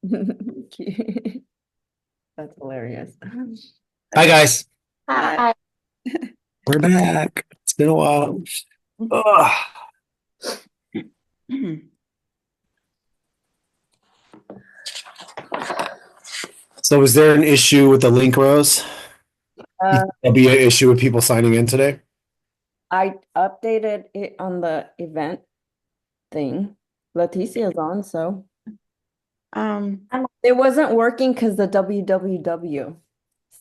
Cute. That's hilarious. Hi guys, Hi. we're back. It's been a while. Ugh. So, is there an issue with the link rows? You Uh, think there'll be an issue with people signing in today? I updated it on the event thing. Leticia's on, so Um, it wasn't working because the www.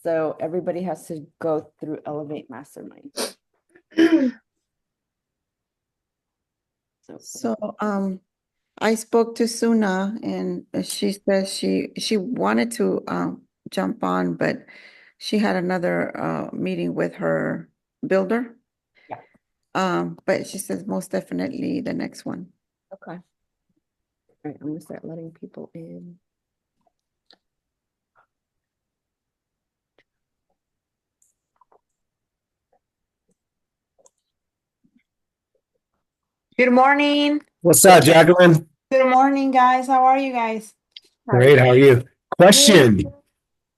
So everybody has to go through Elevate Mastermind. So so I spoke to Suna and she says she wanted to jump on, but she had another meeting with her builder. yeah, But she says most definitely the next one. okay. All right, I'm gonna start letting people in. Good morning. What's up, Jacqueline? Good morning, guys. How are you guys? Great, how are you? Good. Question.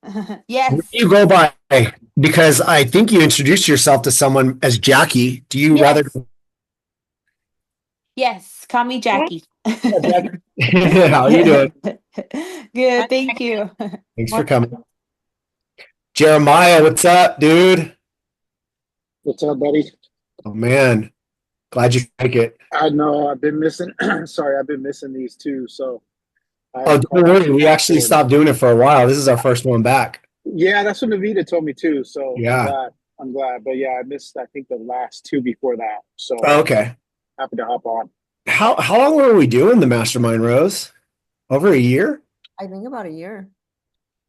What do Yes. you go by? Because I think you introduced yourself to someone as Jackie. Do you rather? Yes. Yes. Call me Jackie. Yeah, Jackie. How are you doing? Good. Thank you. Thanks for coming. Jeremiah, what's up, dude? What's up, buddy? Oh man, glad you could make it. I know I've been missing. Sorry, I've been missing these too. So I Oh, haven't don't called worry. too We actually often. stopped doing it for a while. This is our first one back. Yeah, that's what Navita told me too. So I'm Yeah. glad. I'm glad. But yeah, I missed. I think the last two before that. So Oh, okay. happy to hop on. How long were we doing the mastermind, Rose? Over a year? I think about a year.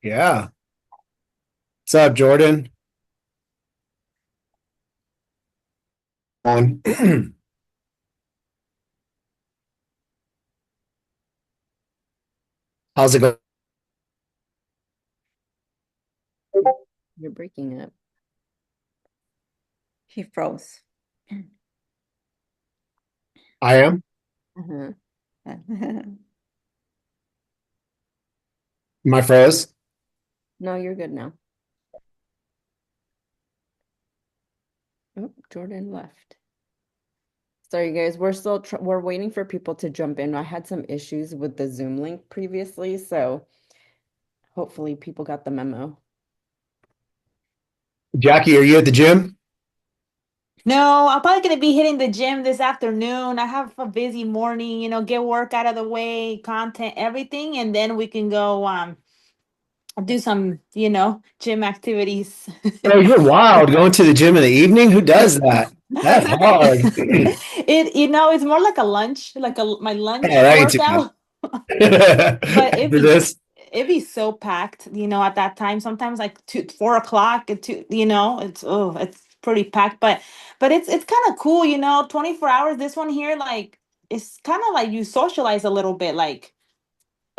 Yeah. What's up, Jordan? On. How's it going? You're breaking up. He froze. I am. Uh-huh. My froze. No, you're good now. Oh, Jordan left. Sorry, guys. We're still we're waiting for people to jump in. I had some issues with the Zoom link previously, so hopefully people got the memo. Jackie, are you at the gym? No, I'm probably gonna be hitting the gym this afternoon. I have a busy morning, get work out of the way, content, everything, and then we can go do some, gym activities. Oh, you're wild. Going to the gym in the evening? Who does that? That's hard. It's more like a lunch, like my Oh, lunch that ain't too workout. But bad. For this? it'd be so packed, at that time. Sometimes like 4 o'clock, it's pretty packed. But it's kind of cool, 24 hours. This one here, like it's kind of like you socialize a little bit, like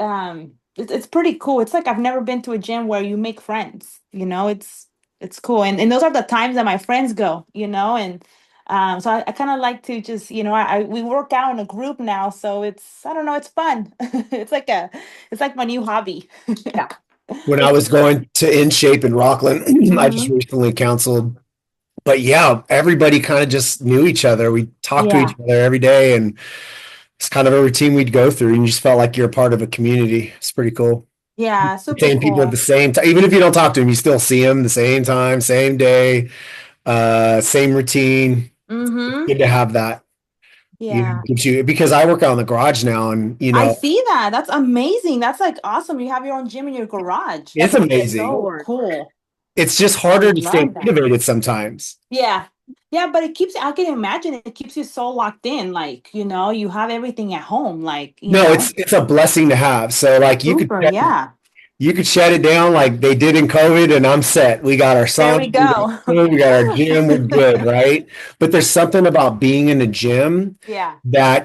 it's pretty cool. It's like I've never been to a gym where you make friends, it's cool. And those are the times that my friends go, and so I kind of like to just, we work out in a group now, so I don't know, it's fun. It's like my new hobby. Yeah. When I was going to In Shape in Rockland, I just Mhm. recently counseled. But yeah, everybody kind of just knew each other. We talked to each Yeah. other every day, and it's kind of a routine we'd go through, and you just felt like you're a part of a community. It's pretty cool. Yeah, super Same people at the cool. same time. Even if you don't talk to them, you still see them the same time, same day, same routine. Mm-hmm. Good to have that. Yeah. Gives you because I work out in the garage now, and I see that. That's amazing. That's like awesome. You have your own gym in your garage. it's That's amazing. so Forward. cool. It's just I harder to stay love that. motivated sometimes. Yeah. Yeah, but I can imagine it keeps you so locked in. Like, you have everything at home. Like, No, it's a blessing to have. So like super. Yeah. you could shut it down like they did in COVID, and I'm set. We got our There sauna, we go. we got our gym, we're good, right? But there's something about being in a gym Yeah. that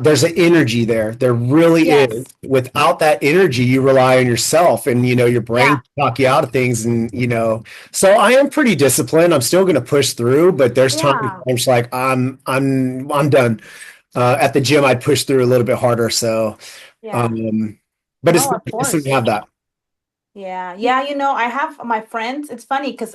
there's an energy there. There really is. Yes. Without that energy, you rely on yourself, and your brain Yeah. can talk you out of things, and So I am pretty disciplined. I'm still going to push through, but there's times Yeah. I'm just like I'm done. At the gym, I'd push through a little bit harder. So. Yeah. Um, but it's Oh, of awesome course. to have that. Yeah, yeah, I have my friends. It's funny because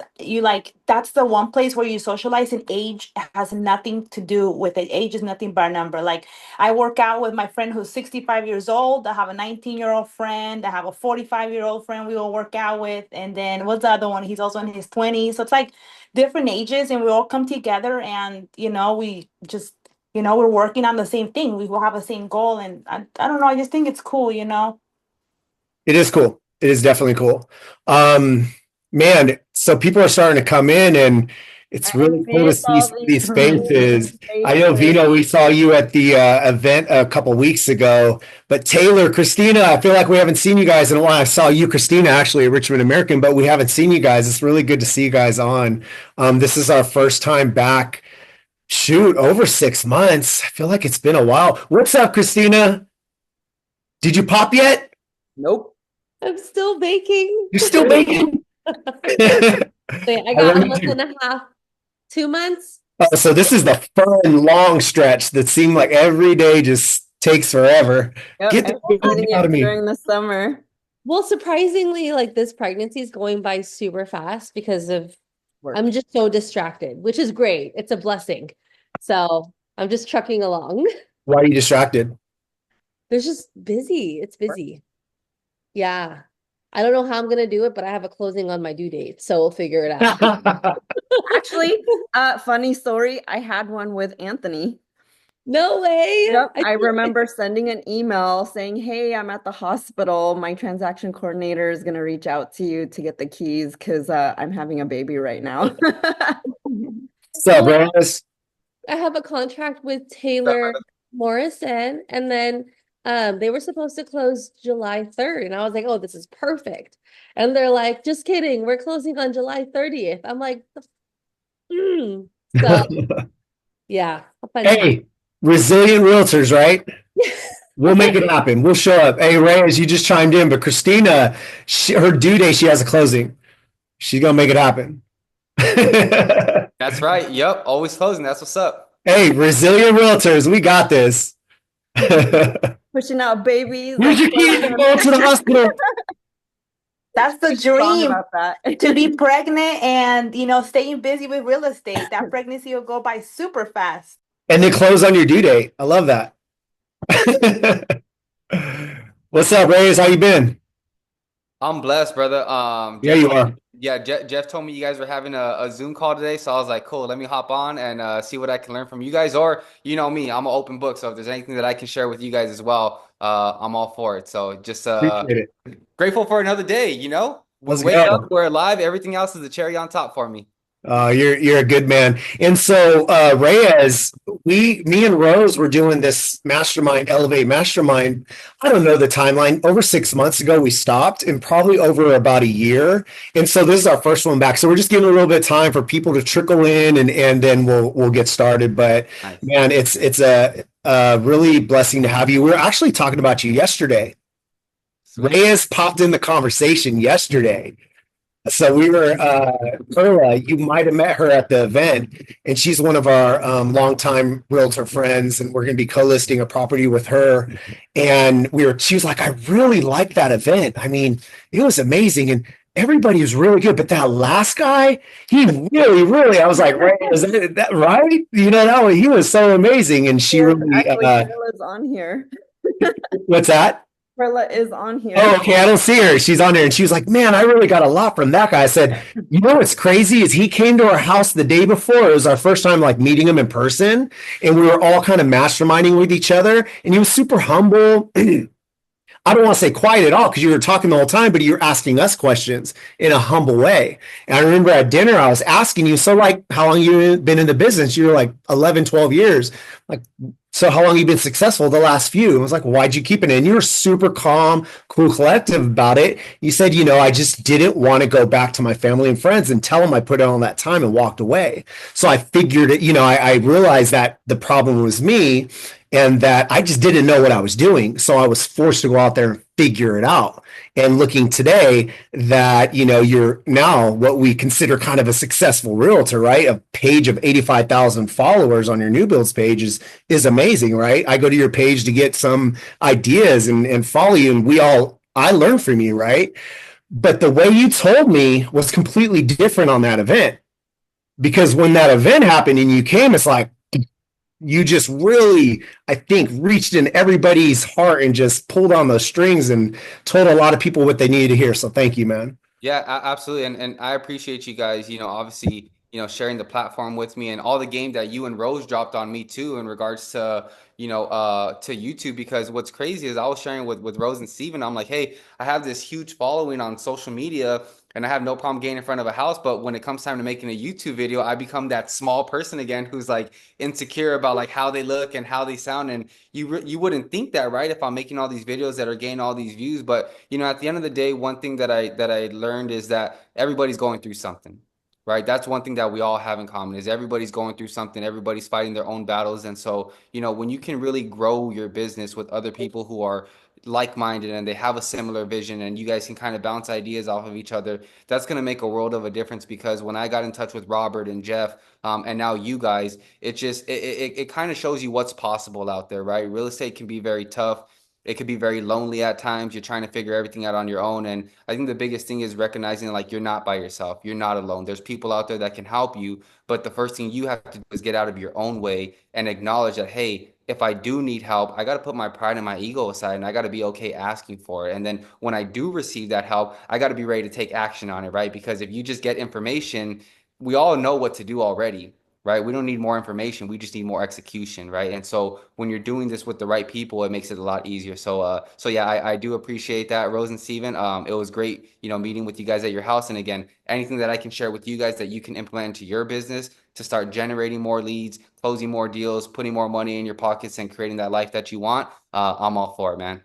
that's the one place where you socialize, and age has nothing to do with it. Age is nothing but a number. Like, I work out with my friend who's 65 years old. I have a 19-year-old friend. I have a 45-year-old friend we will work out with. And then what's the other one? He's also in his 20s. So it's like different ages, and we all come together, and we just, we're working on the same thing. We will have the same goal. And I don't know, I just think it's cool. It is cool. It is definitely cool. Man, so people are starting to come in, and it's I really cool to miss see all some of these these faces. I know, faces. Vino, we saw you at the event a couple weeks ago, but Taylor, Christina, I feel like we haven't seen you guys in a while. I saw you, Christina, actually at Richmond American, but we haven't seen you guys. It's really good to see you guys on. This is our first time back. Shoot, over 6 months. I feel like it's been a while. What's up, Christina? Did you pop yet? Nope. I'm still baking. You're still baking? Wait, I got a month and a half, 2 months. So this is the fun long stretch that seemed like every day just takes forever. Yep. Get I'm the eating out it of me. during the summer. Well, surprisingly, like this pregnancy is going by super fast because of Work. I'm just so distracted, which is great. It's a blessing. So I'm just trucking along. Why are you distracted? There's just busy. It's busy. Yeah. I don't know how I'm gonna do it, but I have a closing on my due date, so we'll figure it out. Actually, funny story. I had one with Anthony. No way. Yep. I remember sending an email saying, "Hey, I'm at the hospital. My transaction coordinator is going to reach out to you to get the keys because I'm having a baby right now." What's up, Rose? I have a contract with Taylor Morrison, and then they were supposed to close July 3rd, and I was like, "Oh, this is perfect." And they're like, "Just kidding, we're closing on July 30th." I'm like, so yeah, a fun time. Hey, resilient realtors, right? We'll make it happen. We'll show up. Hey, Reyes, you just chimed in, but Christina, her due date, she has a closing. She's gonna make it happen. That's right. Yep. Always closing. That's what's up. Hey, resilient realtors, we got this. Pushing out babies. Where's your keys? I'm going to the hospital. That's the Wrong dream, about that. to be pregnant and staying busy with real estate. That pregnancy will go by super fast. And they close on your due date. I love that. What's up, Reyes? How you been? I'm blessed, brother. Yeah, you are. Yeah, Jeff told me you guys were having a Zoom call today, so I was like, cool, let me hop on and see what I can learn from you guys. Or, you know me, I'm an open book, so if there's anything that I can share with you guys as well, I'm all for it. So just Appreciate it. grateful for another day, Let's wake go. up, we're alive, everything else is the cherry on top for me. You're a good man. And so Reyes, me and Rose were doing this mastermind, Elevate Mastermind. I don't know the timeline. Over 6 months ago, we stopped, and probably over about a year. And so this is our first one back. So we're just giving a little bit of time for people to trickle in, and then we'll get started. But Nice. man, it's a really blessing to have you. We were actually talking about you yesterday. Sweet. Reyes popped in the conversation yesterday. So we were, Perla, you might have met her at the event, and she's one of our longtime realtor friends, and we're going to be co-listing a property with her. And she was like, I really liked that event. I mean, it was amazing, and everybody was really good. But that last guy, he really, I was like, right, is that right? He was so amazing. And she really, Actually, Perla's on here. what's that? Perla is on here. Oh, okay. I don't see her. She's on there, and she was like, "Man, I really got a lot from that guy." I said, "You know what's crazy is he came to our house the day before. It was our first time like meeting him in person, and we were all kind of masterminding with each other. And he was super humble. I don't want to say quiet at all because you were talking the whole time, but you were asking us questions in a humble way. And I remember at dinner, I was asking you, so like, how long you been in the business? You were like 11, 12 years. Like, so how long have you been successful? The last few. And I was like, why'd you keep it in? You were super calm, cool, collective about it. You said, I just didn't want to go back to my family and friends and tell them I put in all that time and walked away. So I figured it, I realized that the problem was me and that I just didn't know what I was doing. So I was forced to go out there and figure it out. And looking today that, you're now what we consider kind of a successful realtor, right? A page of 85,000 followers on your new builds page is amazing, right? I go to your page to get some ideas and follow you, and I learn from you, right? But the way you told me was completely different on that event, because when that event happened and you came, it's like, you just really, I think, reached in everybody's heart and just pulled on those strings and told a lot of people what they needed to hear. So thank you, man. Yeah, absolutely. And I appreciate you guys, obviously, sharing the platform with me and all the game that you and Rose dropped on me too in regards to, to YouTube. Because what's crazy is I was sharing with Rose and Steven. I'm like, hey, I have this huge following on social media and I have no problem getting in front of a house. But when it comes time to making a YouTube video, I become that small person again who's like insecure about like how they look and how they sound. And you wouldn't think that, right? If I'm making all these videos that are gaining all these views, but at the end of the day, one thing that I learned is that everybody's going through something, right? That's one thing that we all have in common is everybody's going through something. Everybody's fighting their own battles, and so when you can really grow your business with other people who are like-minded and they have a similar vision and you guys can kind of bounce ideas off of each other, that's going to make a world of a difference. Because when I got in touch with Robert and Jeff, and now you guys, it kind of shows you what's possible out there, right? Real estate can be very tough. It could be very lonely at times. You're trying to figure everything out on your own. And I think the biggest thing is recognizing like you're not by yourself. You're not alone. There's people out there that can help you. But the first thing you have to do is get out of your own way and acknowledge that, hey, if I do need help, I got to put my pride and my ego aside and I got to be okay asking for it. And then when I do receive that help, I got to be ready to take action on it, right? Because if you just get information, we all know what to do already, right? We don't need more information. We just need more execution, right? And so when you're doing this with the right people, it makes it a lot easier. So yeah, I do appreciate that, Rose and Steven. It was great, meeting with you guys at your house. And again, anything that I can share with you guys that you can implement into your business to start generating more leads, closing more deals, putting more money in your pockets, and creating that life that you want, I'm all for it, man.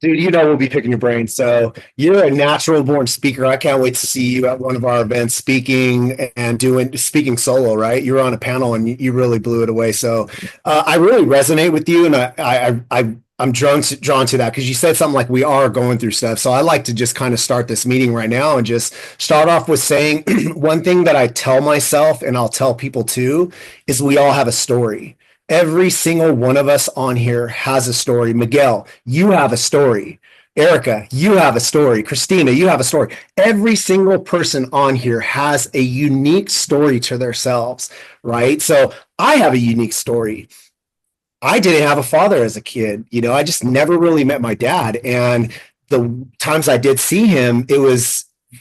Dude, we'll be picking your brain. So you're a natural born speaker. I can't wait to see you at one of our events speaking and speaking solo, right? You were on a panel and you really blew it away. So I really resonate with you. And I'm drawn to that because you said something like we are going through stuff. So I like to just kind of start this meeting right now and just start off with saying one thing that I tell myself and I'll tell people too is we all have a story. Every single one of us on here has a story. Miguel, you have a story. Erica, you have a story. Christina, you have a story. Every single person on here has a unique story to themselves, right? So I have a unique story. I didn't have a father as a kid. I just never really met my dad. And the times I did see him,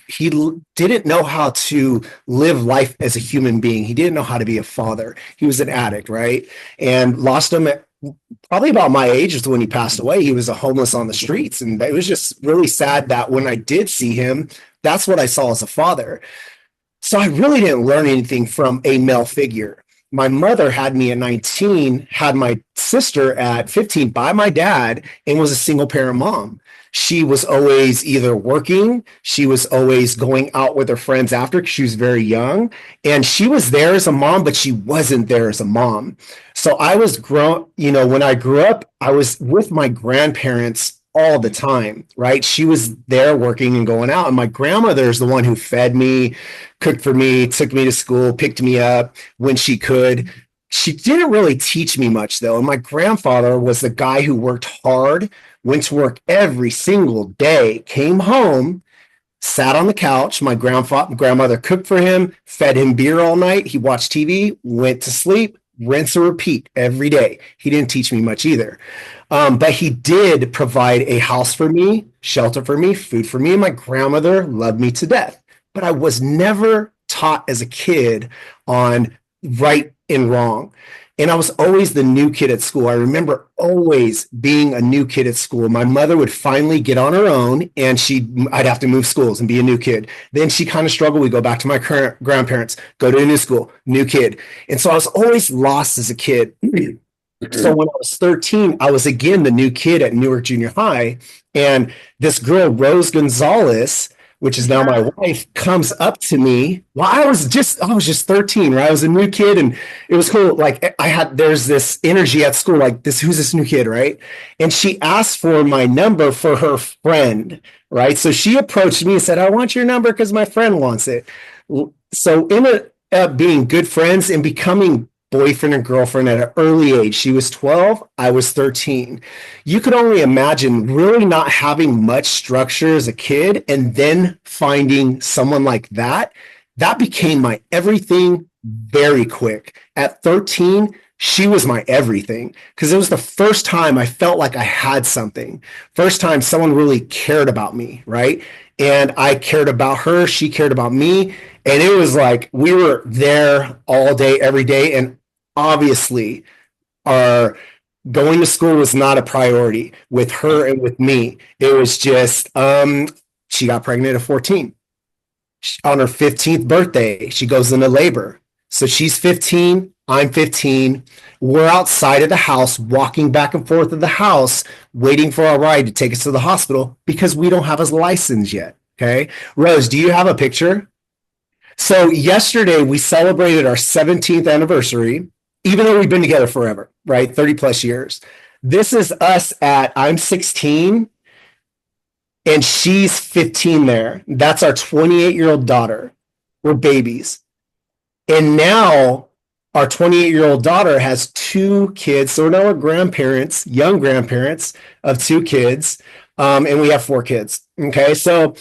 he didn't know how to live life as a human being. He didn't know how to be a father. He was an addict, right? And lost him at probably about my age is when he passed away. He was a homeless on the streets. And it was just really sad that when I did see him, that's what I saw as a father. So I really didn't learn anything from a male figure. My mother had me at 19, had my sister at 15 by my dad, and was a single parent mom. She was always either working, she was always going out with her friends after because she was very young. And she was there as a mom, but she wasn't there as a mom. So I was when I grew up, I was with my grandparents all the time, right? She was there working and going out. And my grandmother is the one who fed me, cooked for me, took me to school, picked me up when she could. She didn't really teach me much though. And my grandfather was the guy who worked hard, went to work every single day, came home, sat on the couch. My grandmother cooked for him, fed him beer all night. He watched TV, went to sleep, rinse and repeat every day. He didn't teach me much either. But he did provide a house for me, shelter for me, food for me. And my grandmother loved me to death. But I was never taught as a kid on right and wrong. And I was always the new kid at school. I remember always being a new kid at school. My mother would finally get on her own and I'd have to move schools and be a new kid. Then she kind of struggled. We go back to my current grandparents, go to a new school, new kid. And so I was always lost as a kid. So when I was 13, I was again the new kid at Newark Junior High. And this girl, Rose Gonzalez, which is now my wife, comes up to me. Well, I was just 13, right? I was a new kid, and it was cool. Like there's this energy at school, like who's this new kid, right? And she asked for my number for her friend, right? So she approached me and said, I want your number because my friend wants it. So being good friends and becoming boyfriend and girlfriend at an early age. She was 12, I was 13. You could only imagine really not having much structure as a kid and then finding someone like that. That became my everything very quick. At 13, she was my everything because it was the first time I felt like I had something. First time someone really cared about me, right? And I cared about her, she cared about me. And it was like we were there all day, every day. And obviously, our going to school was not a priority with her and with me. It was just she got pregnant at 14. On her 15th birthday, she goes into labor. So she's 15, I'm 15. We're outside of the house, walking back and forth of the house, waiting for our ride to take us to the hospital because we don't have a license yet. Okay. Rose, do you have a picture? So yesterday we celebrated our 17th anniversary, even though we've been together forever, right? 30 plus years. This is us I'm 16 and she's 15 there. That's our 28-year-old daughter. We're babies. And now our 28-year-old daughter has 2 kids. So now we're grandparents, young grandparents of 2 kids. And we have 4 kids. Okay. So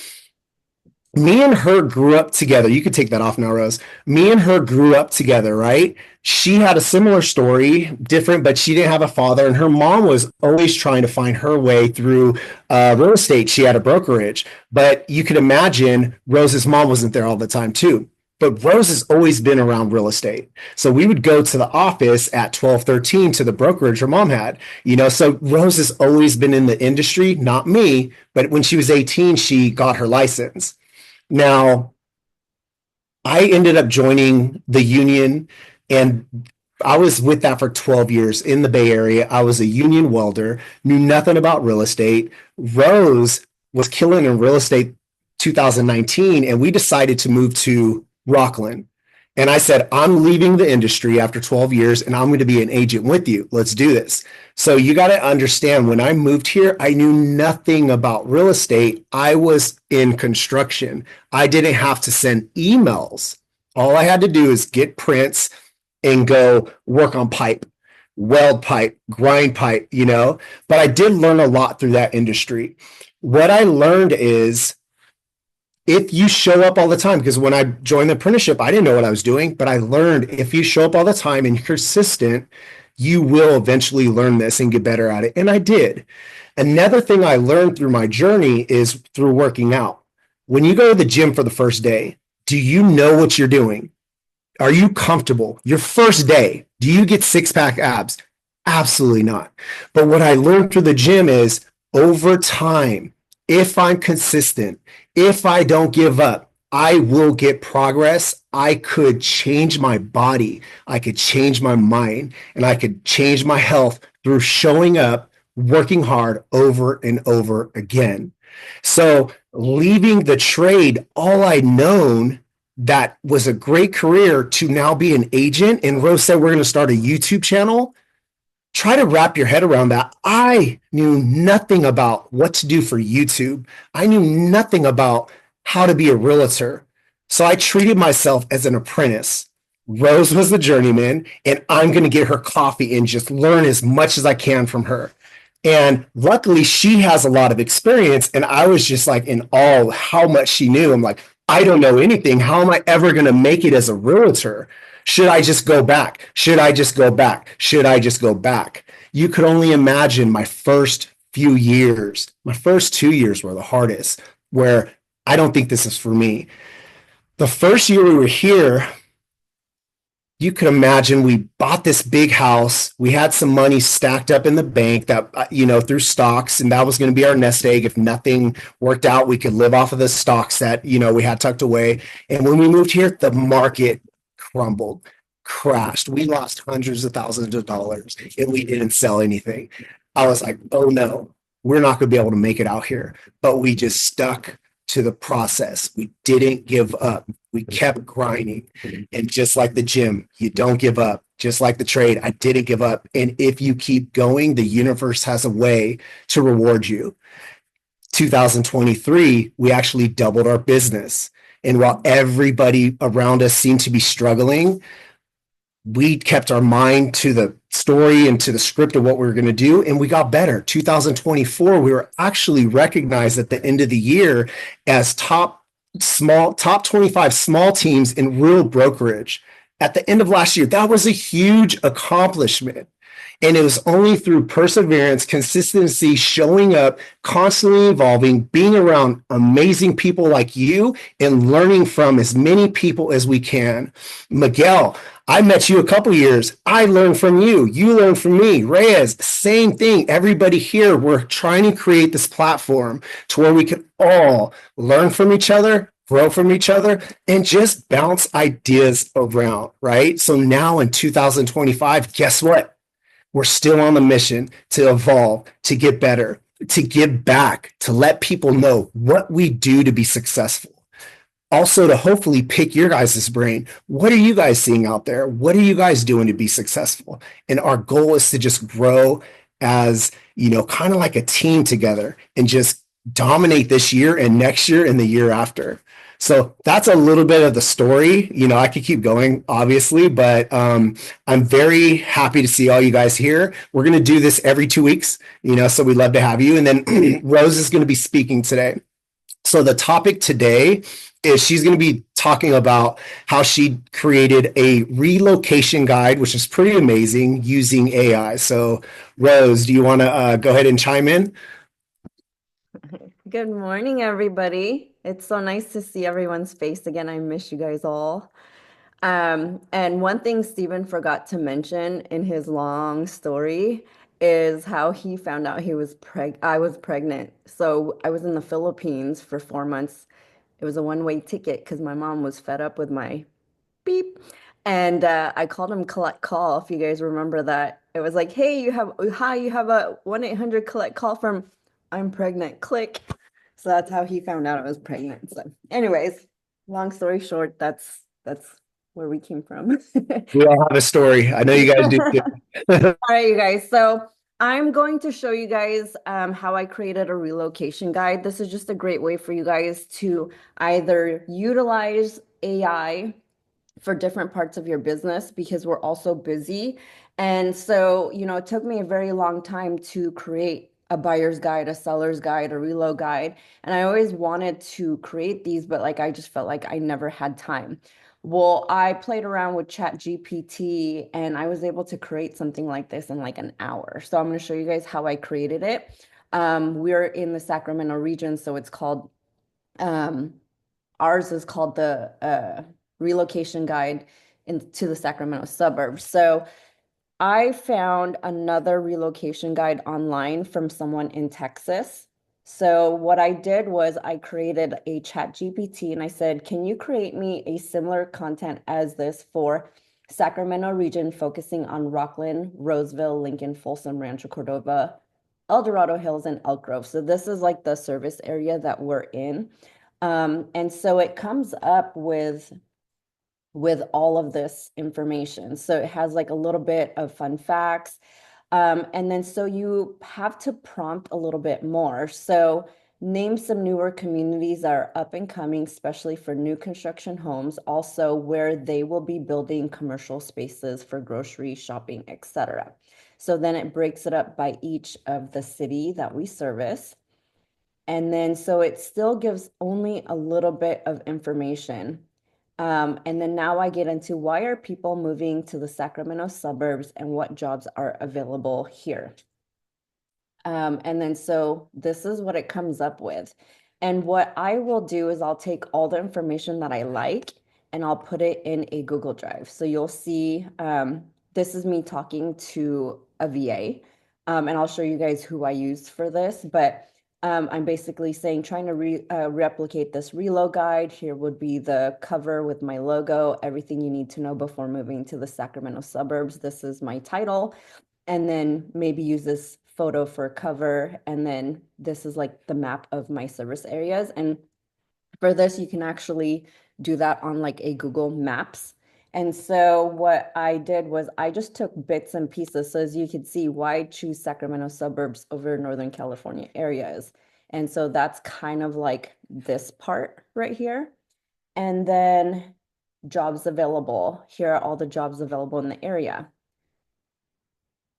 me and her grew up together. You could take that off now, Rose. Me and her grew up together, right? She had a similar story, different, but she didn't have a father. And her mom was always trying to find her way through real estate. She had a brokerage. But you could imagine Rose's mom wasn't there all the time, too. But Rose has always been around real estate. So we would go to the office at 12, 13 to the brokerage her mom had. So Rose has always been in the industry, not me. But when she was 18, she got her license. Now, I ended up joining the union, and I was with that for 12 years in the Bay Area. I was a union welder, knew nothing about real estate. Rose was killing in real estate 2019, and we decided to move to Rockland. And I said, I'm leaving the industry after 12 years, and I'm going to be an agent with you. Let's do this. So you got to understand, when I moved here, I knew nothing about real estate. I was in construction. I didn't have to send emails. All I had to do is get prints and go work on pipe, weld pipe, grind pipe, But I did learn a lot through that industry. What I learned is, if you show up all the time, because when I joined the apprenticeship, I didn't know what I was doing, but I learned if you show up all the time and you're consistent, you will eventually learn this and get better at it. And I did. Another thing I learned through my journey is through working out. When you go to the gym for the first day, do you know what you're doing? Are you comfortable? Your first day, do you get 6-pack abs? Absolutely not. But what I learned through the gym is over time, if I'm consistent, if I don't give up, I will get progress. I could change my body. I could change my mind, and I could change my health through showing up, working hard over and over again. So leaving the trade, all I'd known that was a great career, to now be an agent. And Rose said, we're going to start a YouTube channel. Try to wrap your head around that. I knew nothing about what to do for YouTube. I knew nothing about how to be a realtor. So I treated myself as an apprentice. Rose was the journeyman, and I'm going to get her coffee and just learn as much as I can from her. And luckily, she has a lot of experience, and I was just like in awe how much she knew. I'm like, I don't know anything. How am I ever going to make it as a realtor? Should I just go back? Should I just go back? Should I just go back? You could only imagine my first few years. My first 2 years were the hardest, where I don't think this is for me. The first year we were here, you could imagine we bought this big house. We had some money stacked up in the bank that, through stocks, and that was going to be our nest egg. If nothing worked out, we could live off of the stocks that, we had tucked away. And when we moved here, the market crumbled, crashed. We lost hundreds of thousands of dollars, and we didn't sell anything. I was like, oh no, we're not going to be able to make it out here. But we just stuck to the process. We didn't give up. We kept grinding. And just like the gym, you don't give up. Just like the trade, I didn't give up. And if you keep going, the universe has a way to reward you. 2023, we actually doubled our business. And while everybody around us seemed to be struggling, we kept our mind to the story and to the script of what we were going to do, and we got better. 2024, we were actually recognized at the end of the year as top 25 small teams in real brokerage. At the end of last year, that was a huge accomplishment. And it was only through perseverance, consistency, showing up, constantly evolving, being around amazing people like you, and learning from as many people as we can. Miguel, I met you a couple years. I learned from you. You learned from me. Reyes, same thing. Everybody here, we're trying to create this platform to where we can all learn from each other, grow from each other, and just bounce ideas around, right? So now in 2025, guess what? We're still on the mission to evolve, to get better, to give back, to let people know what we do to be successful. Also, to hopefully pick your guys' brain. What are you guys seeing out there? What are you guys doing to be successful? And our goal is to just grow as, kind of like a team together and just dominate this year and next year and the year after. So that's a little bit of the story. I could keep going, obviously, but I'm very happy to see all you guys here. We're going to do this every 2 weeks, so we'd love to have you. And then Rose is going to be speaking today. So the topic today is she's going to be talking about how she created a relocation guide, which is pretty amazing using AI. So Rose, do you want to go ahead and chime in? Good morning, everybody. It's so nice to see everyone's face again. I miss you guys all. And one thing Stephen forgot to mention in his long story is how he found out I was pregnant. So I was in the Philippines for 4 months. It was a one-way ticket because my mom was fed up with my beep. And I called him collect call, if you guys remember that. It was like, hey, you have a 1-800 collect call from I'm pregnant. Click. So that's how he found out I was pregnant. So anyways, long story short, that's where we came from. We all have a story. I know you guys do too. All right, you guys. So I'm going to show you guys how I created a relocation guide. This is just a great way for you guys to either utilize AI for different parts of your business because we're also busy. And so, it took me a very long time to create a buyer's guide, a seller's guide, a reload guide. And I always wanted to create these, but I just felt like I never had time. Well, I played around with ChatGPT and I was able to create something like this in like an hour. So I'm going to show you guys how I created it. We're in the Sacramento region, so it's called um, ours is called the relocation guide into the Sacramento suburbs. So I found another relocation guide online from someone in Texas. So what I did was I created a chat GPT and I said, can you create me a similar content as this for Sacramento region, focusing on Rockland, Roseville, Lincoln, Folsom, Rancho Cordova, El Dorado Hills, and Elk Grove. So this is like the service area that we're in. And so it comes up with all of this information. So it has like a little bit of fun facts. And then so you have to prompt a little bit more. So name some newer communities that are up and coming, especially for new construction homes, also where they will be building commercial spaces for grocery shopping, etc. So then it breaks it up by each of the city that we service. And then so it still gives only a little bit of information. And then now I get into why are people moving to the Sacramento suburbs and what jobs are available here. And then so this is what it comes up with. And what I will do is I'll take all the information that I like and I'll put it in a Google Drive. So you'll see this is me talking to a VA. And I'll show you guys who I used for this. But I'm basically saying, trying to replicate this reload guide. Here would be the cover with my logo, everything you need to know before moving to the Sacramento suburbs. This is my title. And then maybe use this photo for cover. And then this is like the map of my service areas. And For this, you can actually do that on like a Google Maps. And so what I did was I just took bits and pieces. So as you can see, why choose Sacramento suburbs over Northern California areas? And so that's kind of like this part right here. And then jobs available. Here are all the jobs available in the area.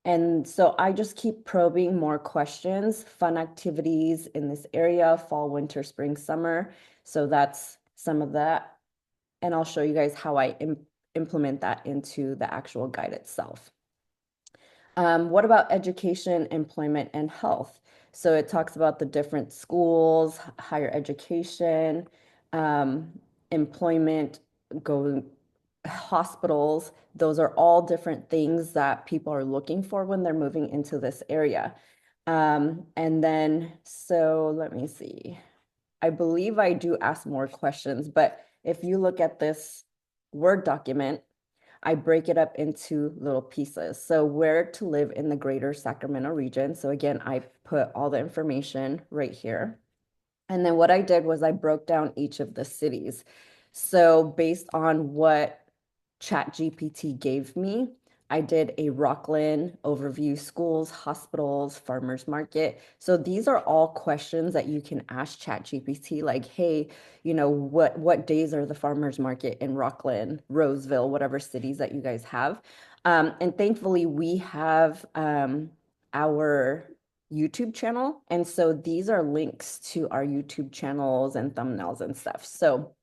And so I just keep probing more questions, fun activities in this area, fall, winter, spring, summer. So that's some of that. And I'll show you guys how I implement that into the actual guide itself. What about education, employment, and health? So it talks about the different schools, higher education, um, employment, going hospitals. Those are all different things that people are looking for when they're moving into this area. And then, so let me see. I believe I do ask more questions, but if you look at this Word document, I break it up into little pieces. So where to live in the greater Sacramento region. So again, I put all the information right here. And then what I did was I broke down each of the cities. So based on what ChatGPT gave me, I did a Rockland overview, schools, hospitals, farmers market. So these are all questions that you can ask ChatGPT, like, hey, you know, what days are the farmers market in Rockland, Roseville, whatever cities that you guys have. And thankfully, we have our YouTube channel. And so these are links to our YouTube channels and thumbnails and stuff. So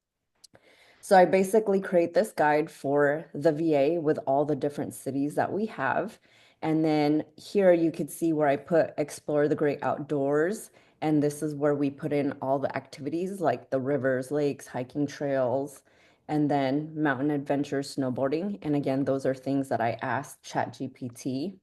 I basically create this guide for the VA with all the different cities that we have. And then here you could see where I put explore the great outdoors. And this is where we put in all the activities like the rivers, lakes, hiking trails, and then mountain adventures, snowboarding. And again, those are things that I asked ChatGPT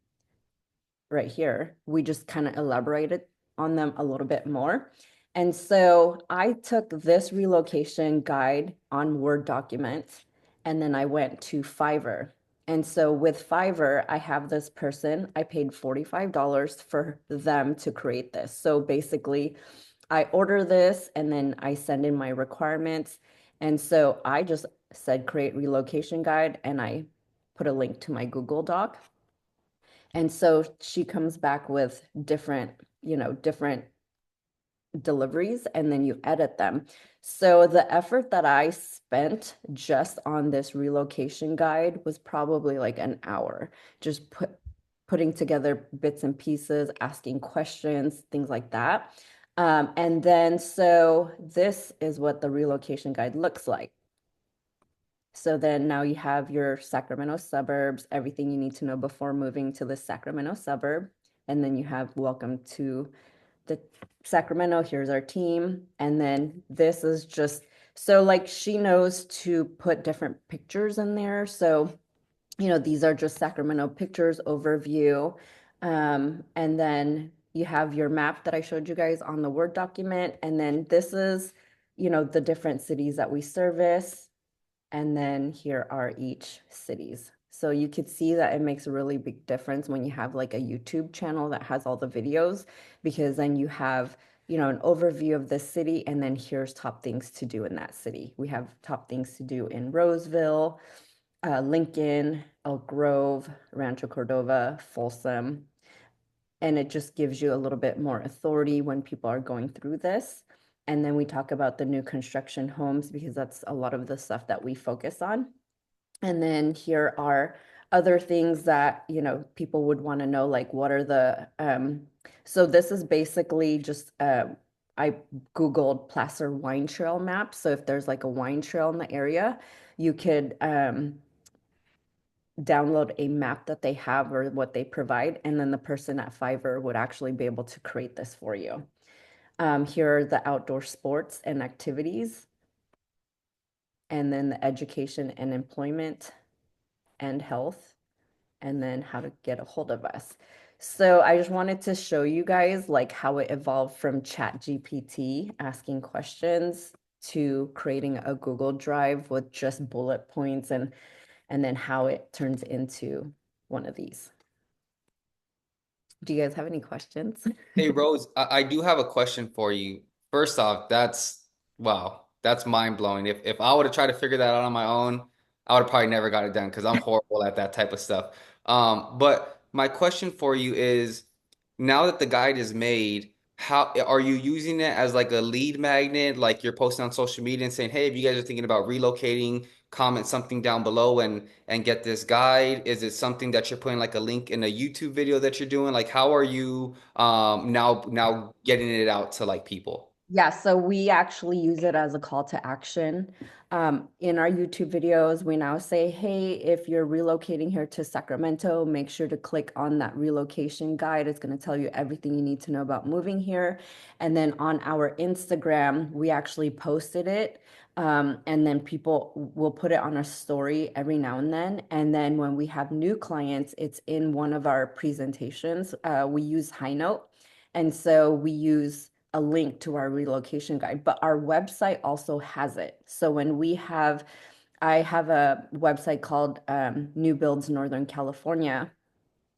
right here. We just kind of elaborated on them a little bit more. And so I took this relocation guide on Word documents and then I went to Fiverr. And so with Fiverr, I have this person, I paid $45 for them to create this. So basically, I order this and then I send in my requirements. And so I just said create relocation guide and I put a link to my Google Doc. And so she comes back with different, different deliveries and then you edit them. So the effort that I spent just on this relocation guide was probably like an hour, just putting together bits and pieces, asking questions, things like that. And then so this is what the relocation guide looks like. So then now you have your Sacramento suburbs, everything you need to know before moving to the Sacramento suburb. And then you have welcome to the Sacramento, here's our team. And then this is just, so like she knows to put different pictures in there. So, these are just Sacramento pictures overview. And then you have your map that I showed you guys on the Word document. And then this is, the different cities that we service. And then here are each cities. So you could see that it makes a really big difference when you have like a YouTube channel that has all the videos, because then you have, an overview of the city and then here's top things to do in that city. We have top things to do in Roseville, Lincoln, Elk Grove, Rancho Cordova, Folsom. And it just gives you a little bit more authority when people are going through this. And then we talk about the new construction homes because that's a lot of the stuff that we focus on. And then here are other things that, people would want to know, like what are the, so this is basically just, I Googled Placer Wine Trail map. So if there's like a wine trail in the area, you could download a map that they have or what they provide, and then the person at Fiverr would actually be able to create this for you. Here are the outdoor sports and activities, and then the education and employment and health, and then how to get a hold of us. So I just wanted to show you guys like how it evolved from ChatGPT asking questions to creating a Google Drive with just bullet points and then how it turns into one of these. Do you guys have any questions? Hey Rose, I do have a question for you. First off, wow, That's mind blowing. If I would have tried to figure that out on my own, I would have probably never got it done because I'm horrible at that type of stuff. But my question for you is, now that the guide is made, how are you using it as like a lead magnet? Like you're posting on social media and saying, "Hey, if you guys are thinking about relocating, comment something down below and get this guide." Is it something that you're putting like a link in a YouTube video that you're doing? Like, how are you now getting it out to like people? Yeah, so we actually use it as a call to action. In our YouTube videos, we now say, hey, if you're relocating here to Sacramento, make sure to click on that relocation guide. It's going to tell you everything you need to know about moving here. And then on our Instagram, we actually posted it. And then people will put it on a story every now and then. And then when we have new clients, it's in one of our presentations. We use High Note. And so we use a link to our relocation guide, but our website also has it. So when I have a website called New Builds Northern California.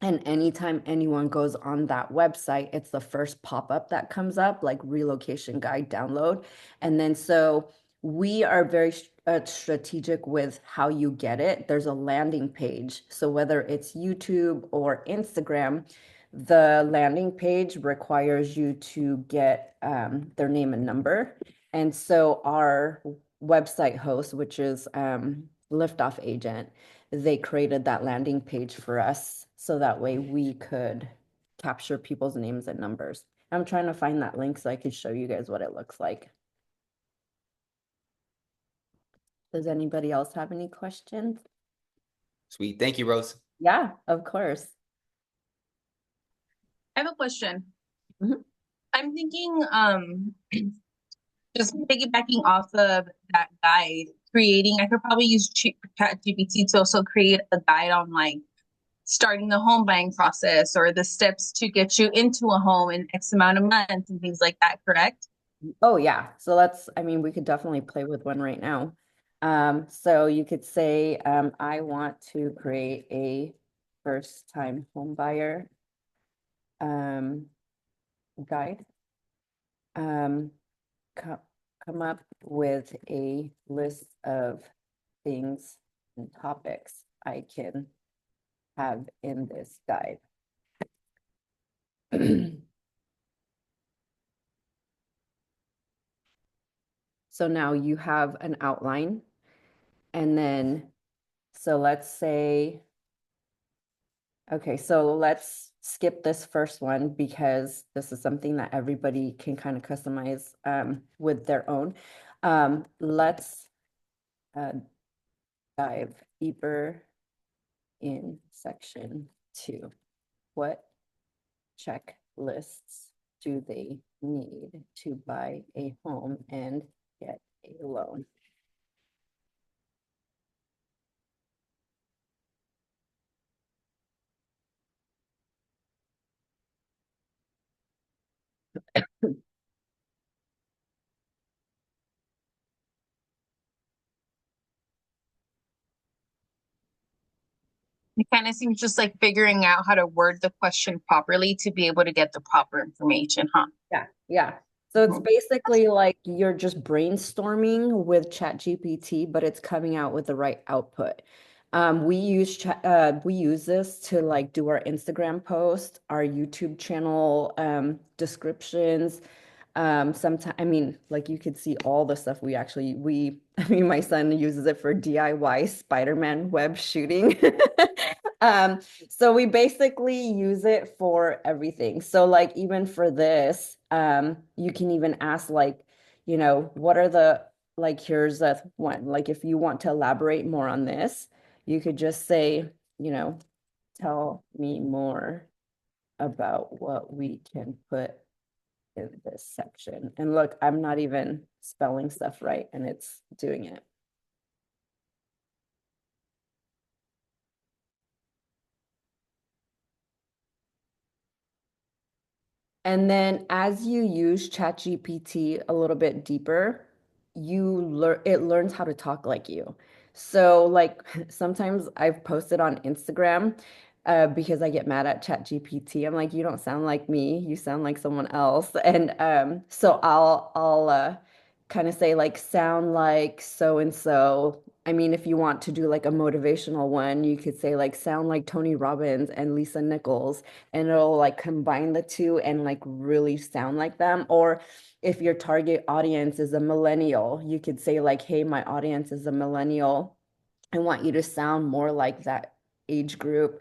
And anytime anyone goes on that website, it's the first pop-up that comes up, like relocation guide download. And then so we are very strategic with how you get it. There's a landing page. So whether it's YouTube or Instagram, the landing page requires you to get their name and number. And so our website host, which is Liftoff Agent, they created that landing page for us so that way we could capture people's names and numbers. I'm trying to find that link so I could show you guys what it looks like. Does anybody else have any questions? Sweet. Thank you, Rose. Yeah, of course. I have a question. Mhm. I'm thinking, just piggybacking off of that guide, I could probably use ChatGPT to also create a guide on like starting the home buying process or the steps to get you into a home in X amount of months and things like that, correct? Oh yeah. So I mean, we could definitely play with one right now. So you could say, I want to create a first time home buyer guide. Um, co come up with a list of things and topics I can have in this guide. So now you have an outline, and then, so let's say, okay, so let's skip this first one because this is something that everybody can kind of customize with their own. Let's dive deeper in section 2. What checklists do they need to buy a home and get a loan? It kind of seems just like figuring out how to word the question properly to be able to get the proper information, huh? Yeah, yeah. So it's basically like you're just brainstorming with ChatGPT, but it's coming out with the right output. We use this to like do our Instagram post, our YouTube channel descriptions. Sometimes, I mean, like you could see all the stuff I mean, my son uses it for DIY Spider-Man web shooting. Um, so we basically use it for everything. So like even for this, you can even ask like, what are like, here's a one, like if you want to elaborate more on this, you could just say, tell me more about what we can put in this section. And look, I'm not even spelling stuff right and it's doing it. And then as you use ChatGPT a little bit deeper, it learns how to talk like you. So like sometimes I've posted on Instagram because I get mad at ChatGPT. I'm like, you don't sound like me, you sound like someone else. And so I'll kind of say like sound like so and so. I mean, if you want to do like a motivational one, you could say like sound like Tony Robbins and Lisa Nichols, and it'll like combine the two and like really sound like them. Or if your target audience is a millennial, you could say like, hey, my audience is a millennial. I want you to sound more like that age group.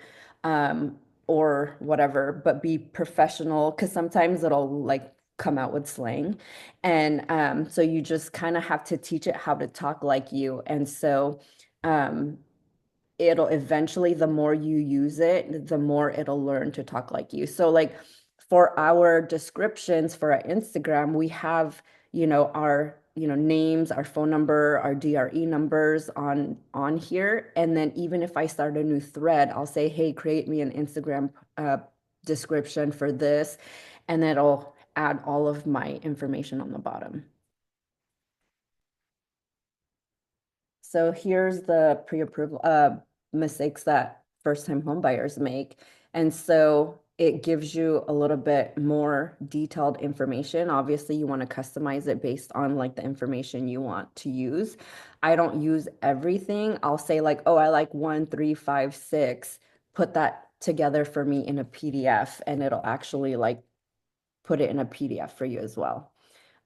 Or whatever, but be professional because sometimes it'll like come out with slang. And so you just kind of have to teach it how to talk like you. And so um, it'll eventually, the more you use it, the more it'll learn to talk like you. So like for our descriptions for our Instagram, we have, our, names, our phone number, our DRE numbers on here. And then even if I start a new thread, I'll say, hey, create me an Instagram description for this, and then it'll add all of my information on the bottom. So here's the pre-approval mistakes that first-time home buyers make. And so it gives you a little bit more detailed information. Obviously, you want to customize it based on like the information you want to use. I don't use everything. I'll say like, oh, I like 1, 3, 5, 6. Put that together for me in a PDF, and it'll actually like put it in a PDF for you as well.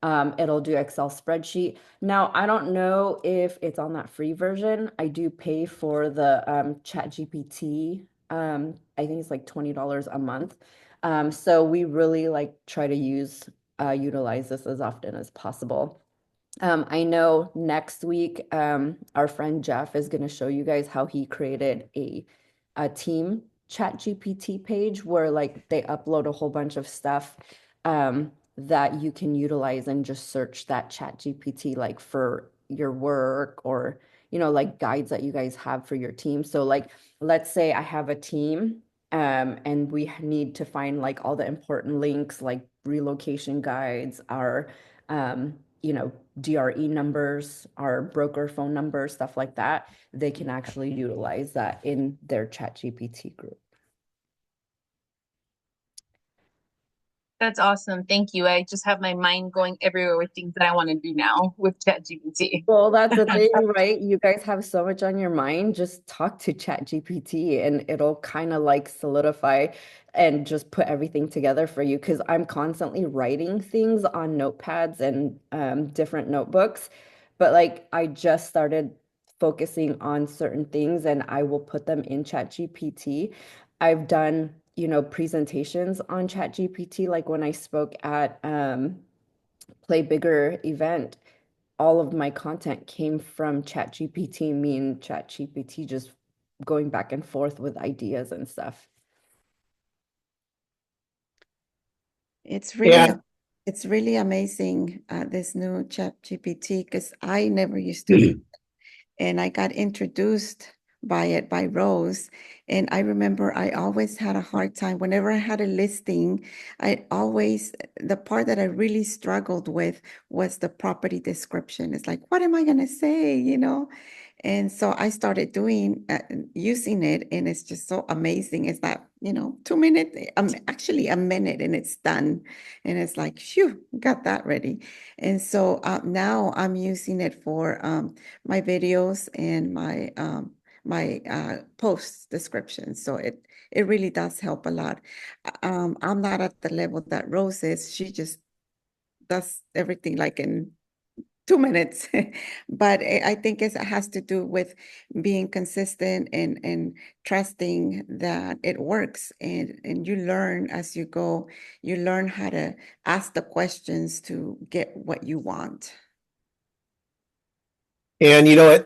It'll do Excel spreadsheet. Now, I don't know if it's on that free version. I do pay for the ChatGPT. I think it's like $20 a month. So we really like try to utilize this as often as possible. I know next week, our friend Jeff is going to show you guys how he created a team ChatGPT page where like they upload a whole bunch of stuff that you can utilize and just search that ChatGPT like for your work or, like guides that you guys have for your team. So like, let's say I have a team and we need to find like all the important links like relocation guides, our, DRE numbers, our broker phone numbers, stuff like that. They can actually utilize that in their ChatGPT group. That's awesome. Thank you. I just have my mind going everywhere with things that I want to do now with ChatGPT. Well, that's the thing, right? You guys have so much on your mind. Just talk to ChatGPT and it'll kind of like solidify and just put everything together for you. Because I'm constantly writing things on notepads and different notebooks. But like I just started focusing on certain things and I will put them in ChatGPT. I've done, presentations on ChatGPT, like when I spoke at Play Bigger event, all of my content came from ChatGPT, me and ChatGPT just going back and forth with ideas and stuff. It's really Yeah. it's really amazing, this new ChatGPT, because I never used to, and I got introduced by it by Rose. And I remember I always had a hard time whenever I had a listing. The part that I really struggled with was the property description. It's like, what am I going to say, And so I started using it, and it's just so amazing. It's that, 2 minutes, actually a minute, and it's done. And it's like, phew, got that ready. And so now I'm using it for my videos and my post descriptions. So it really does help a lot. I'm not at the level that Rose is. She just does everything like in 2 minutes. But I think it has to do with being consistent and trusting that it works. And you learn as you go. You learn how to ask the questions to get what you want. And you know what?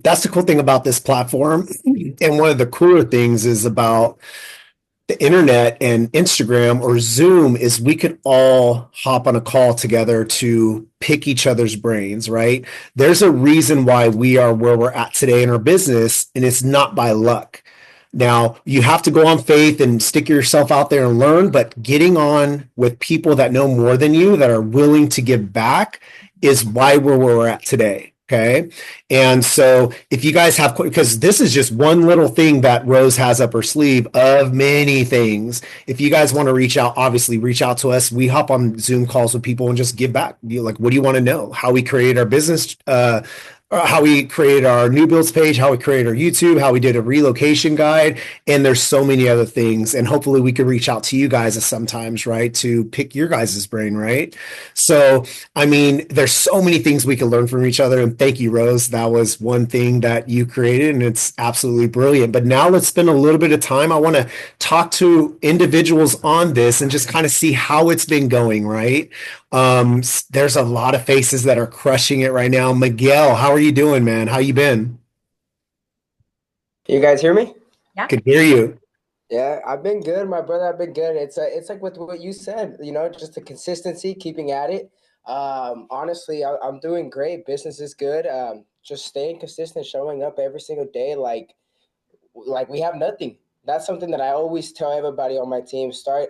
That's the cool thing about this platform. And one of the cooler things is about the internet and Instagram or Zoom is we could all hop on a call together to pick each other's brains, right? There's a reason why we are where we're at today in our business, and it's not by luck. Now, you have to go on faith and stick yourself out there and learn, but getting on with people that know more than you, that are willing to give back, is why we're where we're at today. Okay. And so if you guys have, because this is just one little thing that Rose has up her sleeve of many things. If you guys want to reach out, obviously reach out to us. We hop on Zoom calls with people and just give back. Be like, what do you want to know? How we create our business, how we created our new builds page, how we created our YouTube, how we did a relocation guide, and there's so many other things. And hopefully we can reach out to you guys sometimes, right, to pick your guys' brain, right? So, I mean, there's so many things we can learn from each other. And thank you, Rose. That was one thing that you created, and it's absolutely brilliant. But now let's spend a little bit of time. I want to talk to individuals on this and just kind of see how it's been going, right? There's a lot of faces that are crushing it right now. Miguel, how are you doing, man? How you been? Can you guys hear me? Could hear you. Yeah, I've been good, my brother. I've been good. It's like with what you said, just the consistency, keeping at it. Honestly, I'm doing great. Business is good. Just staying consistent, showing up every single day, like we have nothing. That's something that I always tell everybody on my team. Start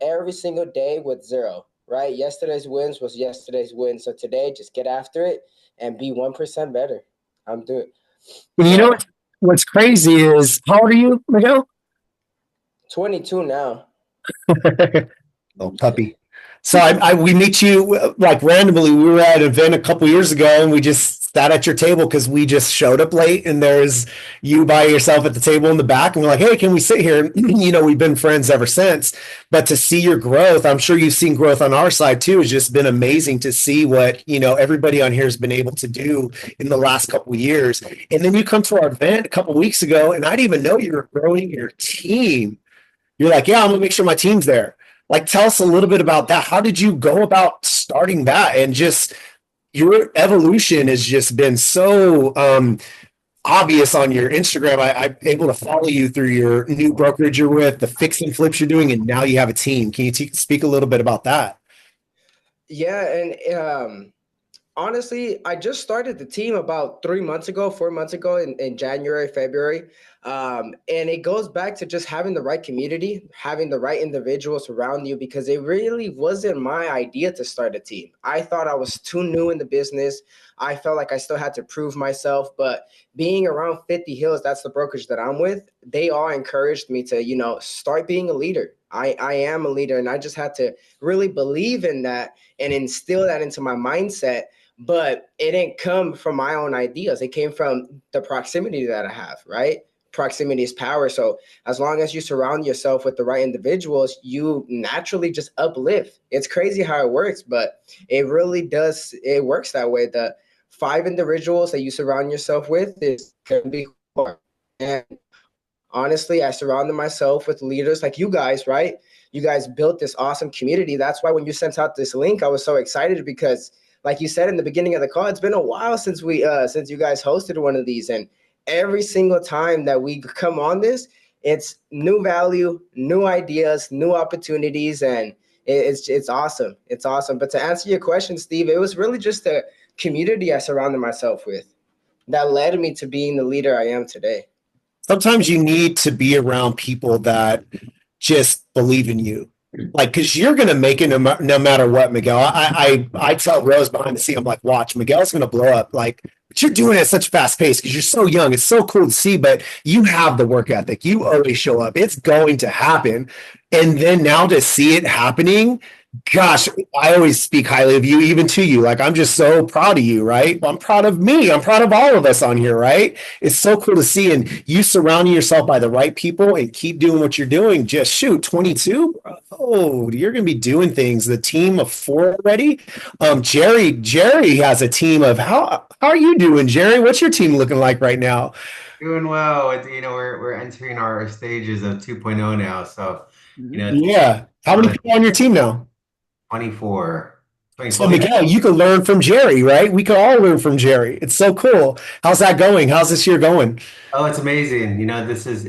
every single day with zero, right? Yesterday's wins was yesterday's win. So today, just get after it and be 1% better. I'm doing. You know what's crazy is, how old are you, Miguel? 22 now. Little puppy. So we meet you like randomly. We were at an event a couple years ago, and we just sat at your table because we just showed up late, and there's you by yourself at the table in the back, and we're like, "Hey, can we sit here?" And, we've been friends ever since. But to see your growth, I'm sure you've seen growth on our side too. It's just been amazing to see what everybody on here has been able to do in the last couple of years. And then you come to our event a couple of weeks ago, and I didn't even know you were growing your team. You're like, yeah, I'm gonna make sure my team's there. Like, tell us a little bit about that. How did you go about starting that? And just your evolution has just been so obvious on your Instagram. I'm able to follow you through your new brokerage you're with, the fix and flips you're doing, and now you have a team. Can you speak a little bit about that? Yeah, and honestly, I just started the team about 3 months ago, 4 months ago in January, February. And it goes back to just having the right community, having the right individuals around you, because it really wasn't my idea to start a team. I thought I was too new in the business. I felt like I still had to prove myself, but being around 50 Hills, that's the brokerage that I'm with, they all encouraged me to, start being a leader. I am a leader, and I just had to really believe in that and instill that into my mindset. But it didn't come from my own ideas. It came from the proximity that I have, right? Proximity is power. So as long as you surround yourself with the right individuals, you naturally just uplift. It's crazy how it works, but it really does. It works that way. The 5 individuals that you surround yourself with is going to be hard. And honestly, I surrounded myself with leaders like you guys, right? You guys built this awesome community. That's why when you sent out this link, I was so excited because, like you said in the beginning of the call, it's been a while since since you guys hosted one of these, and every single time that we come on this, it's new value, new ideas, new opportunities, and it's awesome. It's awesome. But to answer your question, Steve, it was really just the community I surrounded myself with that led me to being the leader I am today. Sometimes you need to be around people that just believe in you. Like, because you're going to make it no matter what, Miguel. I tell Rose behind the scene, I'm like, watch, Miguel's going to blow up. Like, but you're doing it at such fast pace because you're so young. It's so cool to see, but you have the work ethic. You always show up. It's going to happen. And then now to see it happening, gosh, I always speak highly of you, even to you. Like, I'm just so proud of you, right? I'm proud of me. I'm proud of all of us on here, right? It's so cool to see. And you surrounding yourself by the right people and keep doing what you're doing. Just shoot, 22. Oh, you're going to be doing things. The team of 4 already. Jerry has a team of how are you doing, Jerry? What's your team looking like right now? Doing well. We're entering our stages of 2.0 now. So, Yeah. How many people on your team now? 24. So 24. Miguel, you can learn from Jerry, right? We can all learn from Jerry. It's so cool. How's that going? How's this year going? Oh, it's amazing. This is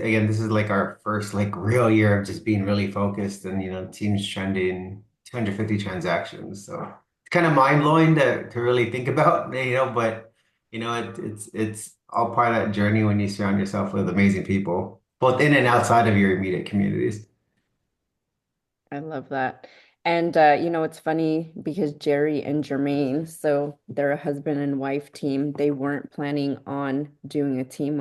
like our first like real year of just being really focused and teams trending 250 transactions. So it's kind of mind blowing to really think about, but it's all part of that journey when you surround yourself with amazing people, both in and outside of your immediate communities. I love that. And it's funny because Jerry and Jermaine, so they're a husband and wife team. They weren't planning on doing a team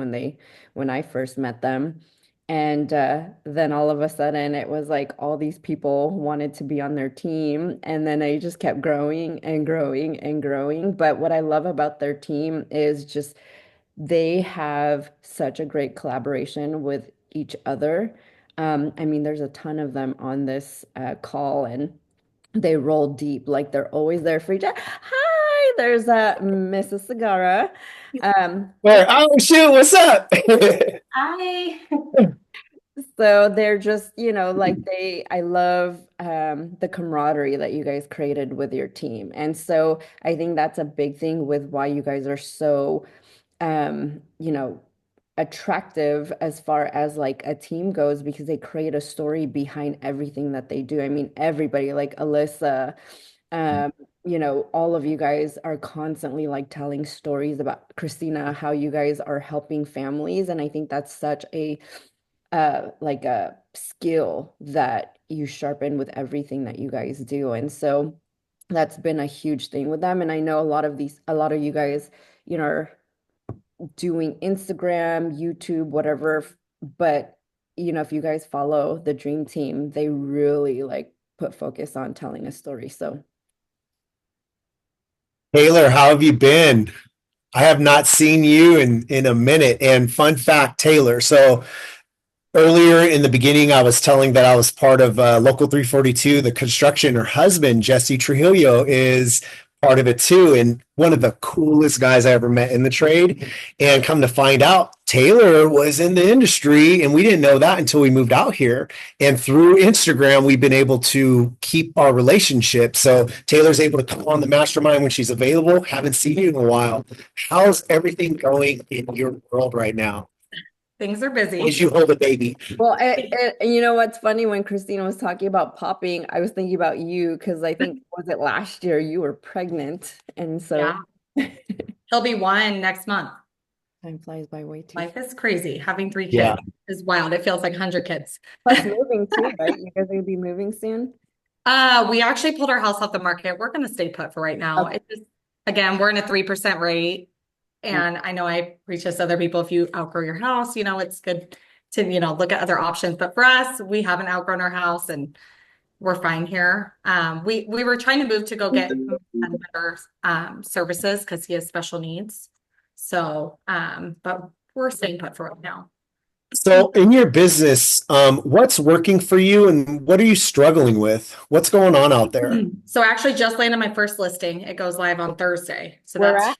when I first met them. And then all of a sudden it was like all these people wanted to be on their team. And then I just kept growing and growing and growing. But what I love about their team is just they have such a great collaboration with each other. I mean, there's a ton of them on this call, and they roll deep, like they're always there for each other. Hi, there's Mrs. Sagara. Where? Oh shoot, what's up? Hi. So they're just, like I love the camaraderie that you guys created with your team. And so I think that's a big thing with why you guys are so um, you know, attractive as far as like a team goes because they create a story behind everything that they do. I mean, everybody like Alyssa, um, all of you guys are constantly like telling stories about Christina, how you guys are helping families. And I think that's such a like a skill that you sharpen with everything that you guys do. And so that's been a huge thing with them. And I know a lot of you guys, are doing Instagram, YouTube, whatever. But, if you guys follow the Dream Team, they really like put focus on telling a story. So, Taylor, how have you been? I have not seen you in a minute. And fun fact, Taylor. So earlier in the beginning, I was telling that I was part of Local 342, the construction. Her husband, Jesse Trujillo, is part of it too. And one of the coolest guys I ever met in the trade. And come to find out, Taylor was in the industry, and we didn't know that until we moved out here. And through Instagram, we've been able to keep our relationship. So Taylor's able to come on the mastermind when she's available. Haven't seen you in a while. How's everything going in your world right now? Things are busy. As you hold a baby. well, and you know what's funny when Christina was talking about popping, I was thinking about you because I think was it last year you were pregnant, and so He'll be 1 next month. time flies by way too. Life is crazy. Having 3 kids Yeah. is wild. It feels like 100 kids. Plus moving too, right? You guys are gonna be moving soon. We actually pulled our house off the market. We're going to stay put for right now. Okay. It just, again, we're in a 3% rate. And I know I preach this to other people. If you outgrow your house, it's good to, look at other options. But for us, we haven't outgrown our house and we're fine here. We were trying to move to go get better services because he has special needs. So, but we're staying put for right now. So in your business, what's working for you and what are you struggling with? What's going on out there? So I actually just landed my first listing. It goes live on Thursday. So Where that's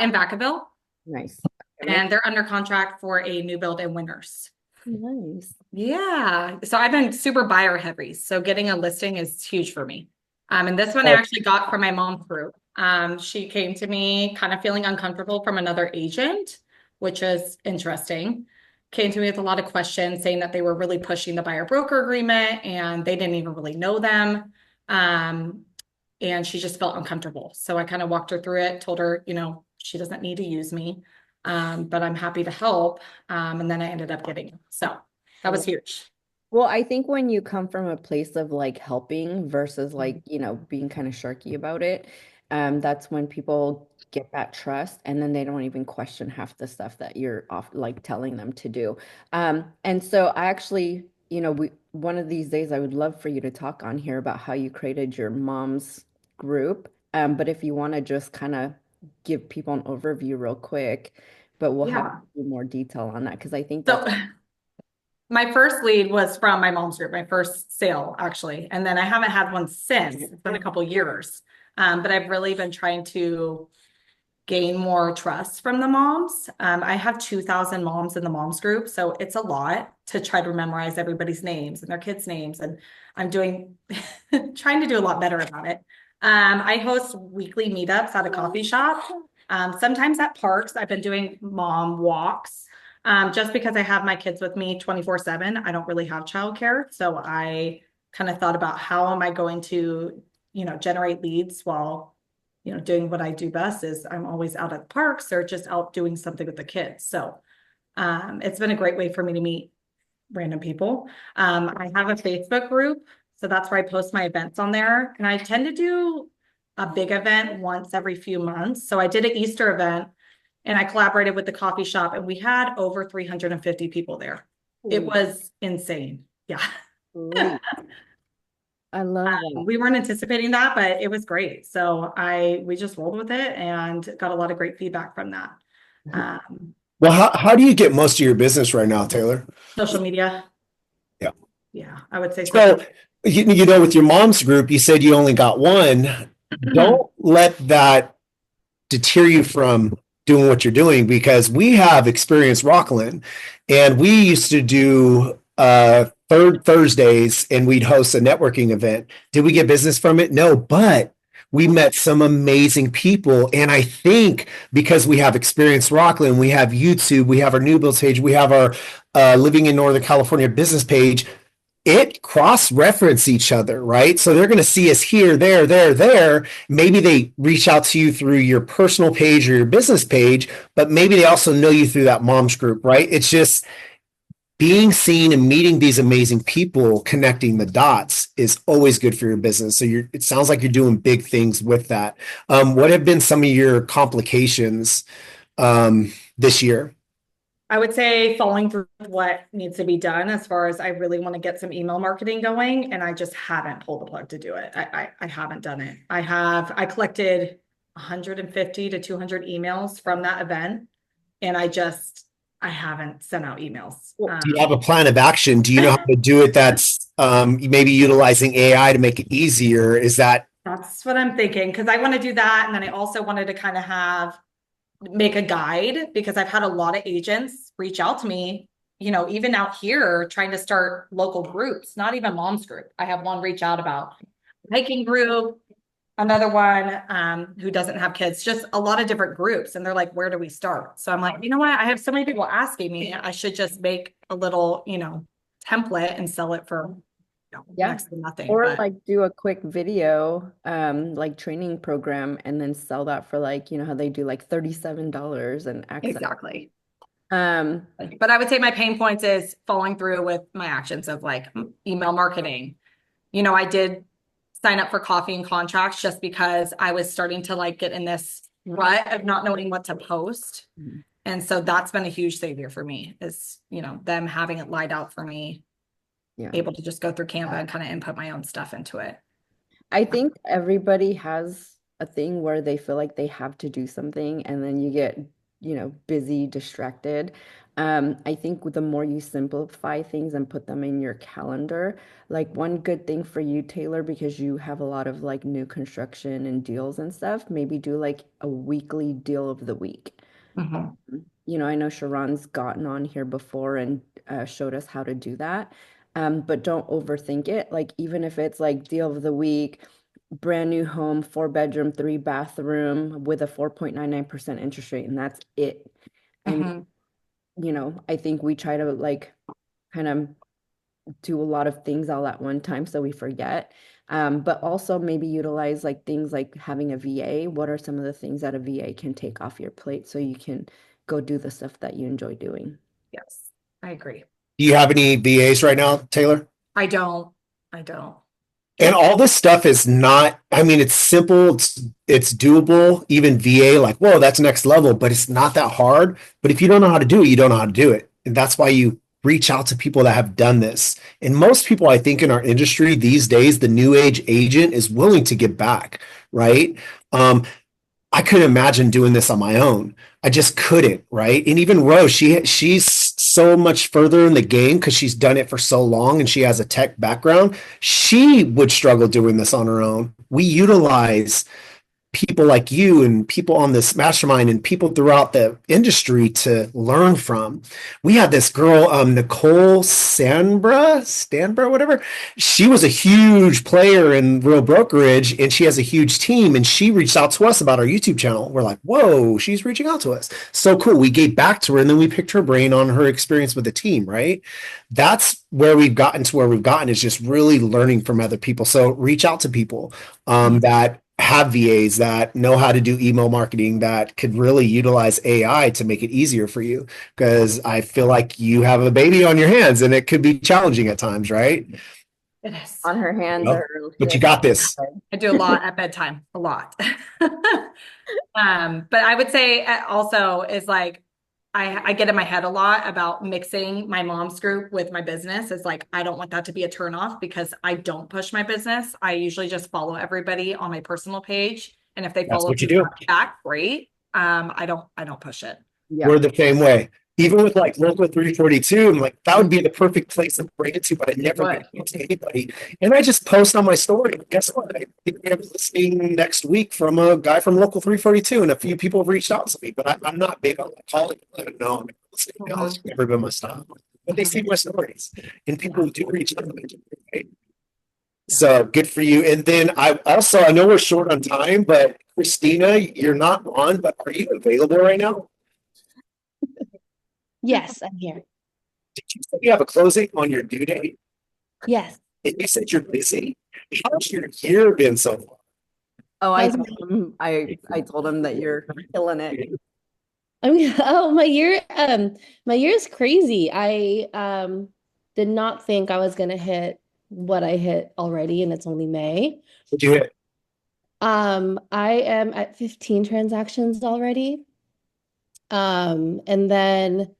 in Vacaville. Nice. And they're under contract for a new build in Winners. Nice. Yeah. So I've been super buyer heavy. So getting a listing is huge for me. And this one I actually got from my mom's group. She came to me kind of feeling uncomfortable from another agent, which is interesting. Came to me with a lot of questions saying that they were really pushing the buyer broker agreement and they didn't even really know them. And she just felt uncomfortable. So I kind of walked her through it, told her, she doesn't need to use me, but I'm happy to help. And then I ended up getting it. So that was huge. Well, I think when you come from a place of like helping versus like, being kind of sharky about it, that's when people get that trust and then they don't even question half the stuff that you're off like telling them to do. And so I actually, one of these days I would love for you to talk on here about how you created your mom's group. But if you want to just kind of give people an overview real quick, but we'll have to do more detail on that because I think that's my first lead was from my mom's group, my first sale actually. And then I haven't had one since. It's been a couple years. But I've really been trying to gain more trust from the moms. I have 2,000 moms in the moms group. So it's a lot to try to memorize everybody's names and their kids' names. And I'm trying to do a lot better about it. I host weekly meetups at a coffee shop. Sometimes at parks. I've been doing mom walks. Just because I have my kids with me 24/7, I don't really have childcare. So I kind of thought about how am I going to, generate leads while, doing what I do best is I'm always out at parks or just out doing something with the kids. So it's been a great way for me to meet random people. I have a Facebook group. So that's where I post my events on there. And I tend to do a big event once every few months. So I did an Easter event and I collaborated with the coffee shop and we had over 350 people there. It was insane. Yeah. Sweet. I love that. We weren't anticipating that, but it was great. So we just rolled with it and got a lot of great feedback from that. Well, how do you get most of your business right now, Taylor? Social media. Yeah. Yeah, I would say so. You know, with your mom's group, you said you only got one. Don't let that deter you from doing what you're doing, because we have experienced Rockland, and we used to do third Thursdays, and we'd host a networking event. Did we get business from it? No, but we met some amazing people. And I think because we have experienced Rockland, we have YouTube, we have our new builds page, we have our living in Northern California business page, it cross-reference each other, right? So they're going to see us here, there. Maybe they reach out to you through your personal page or your business page, but maybe they also know you through that mom's group, right? It's just being seen and meeting these amazing people, connecting the dots is always good for your business. So it sounds like you're doing big things with that. What have been some of your complications this year? I would say following through with what needs to be done, as far as I really want to get some email marketing going, and I just haven't pulled the plug to do it. I haven't done it. I collected 150 to 200 emails from that event, and I haven't sent out emails. Do you have a plan of action? Do you know how to do it? That's maybe utilizing AI to make it easier. That's what I'm thinking, because I want to do that, and then I also wanted to kind of make a guide, because I've had a lot of agents reach out to me, you know, even out here trying to start local groups, not even mom's group. I have one reach out about hiking group, another one who doesn't have kids, just a lot of different groups. And they're like, where do we start? So I'm like, you know what? I have so many people asking me, I should just make a little, template and sell it for next to nothing. Or like do a quick video, like training program, and then sell that for like, how they do like $37 and access. Exactly. But I would say my pain points is following through with my actions of like email marketing. I did sign up for coffee and contracts just because I was starting to like get in this rut of not knowing what to post. Mm-hmm. And so that's been a huge savior for me is, them having it laid out for me. Yeah. Able to just go through Canva and kind of input my own stuff into it. I think everybody has a thing where they feel like they have to do something, and then you get, busy, distracted. I think the more you simplify things and put them in your calendar, like one good thing for you, Taylor, because you have a lot of like new construction and deals and stuff, maybe do like a weekly deal of the week. Mm-hmm. I know Sharon's gotten on here before and showed us how to do that. But don't overthink it. Like, even if it's like deal of the week, brand new home, 4-bedroom, 3-bathroom with a 4.99% interest rate, and that's it. And, I think we try to like kind of do a lot of things all at one time so we forget. But also maybe utilize like things like having a VA. What are some of the things that a VA can take off your plate so you can go do the stuff that you enjoy doing? Yes, I agree. Do you have any VAs right now, Taylor? I don't. And all this stuff is not, it's simple, it's doable. Even VA, like, whoa, that's next level, but it's not that hard. But if you don't know how to do it, you don't know how to do it. And that's why you reach out to people that have done this. And most people, I think, in our industry these days, the new age agent is willing to give back, right? I couldn't imagine doing this on my own. I just couldn't, right? And even Rose, she's so much further in the game because she's done it for so long and she has a tech background. She would struggle doing this on her own. We utilize people like you and people on this mastermind and people throughout the industry to learn from. We had this girl, Nicole Stanbra, whatever. She was a huge player in Real Brokerage, and she has a huge team, and she reached out to us about our YouTube channel. We're like, whoa, she's reaching out to us. So cool. We gave back to her, and then we picked her brain on her experience with the team, right? That's where we've gotten to where we've gotten, is just really learning from other people. So reach out to people that have VAs that know how to do email marketing, that could really utilize AI to make it easier for you. Because I feel like you have a baby on your hands and it could be challenging at times, right? It is. on her hands. Yep. But you got this. I do a lot at bedtime, a lot. But I would say also is like, I get in my head a lot about mixing my mom's group with my business. It's like, I don't want that to be a turnoff because I don't push my business. I usually just follow everybody on my personal page. And if they That's follow what you me do. back, great. I don't push it. Yeah. We're the same way. Even with like local 342, I'm like, that would be the perfect place to bring it to, but I never get it to anybody. And I just post on my story. Guess what? I think we have a listing next week from a guy from local 342, and a few people have reached out to me, but I'm not big on like calling. I don't know. It's never been my style. But they see my stories, and people do reach out to me. Right? So good for you. And then I know we're short on time, but Christina, you're not on, but are you available right now? Yes, I'm here. Did you say you have a closing on your due date? Yes. And you said you're busy. How's your year been so far? Oh, I told him that you're killing it. I mean, my year is crazy. I did not think I was gonna hit what I hit already, and it's only May. What'd you hit? I am at 15 transactions already. And then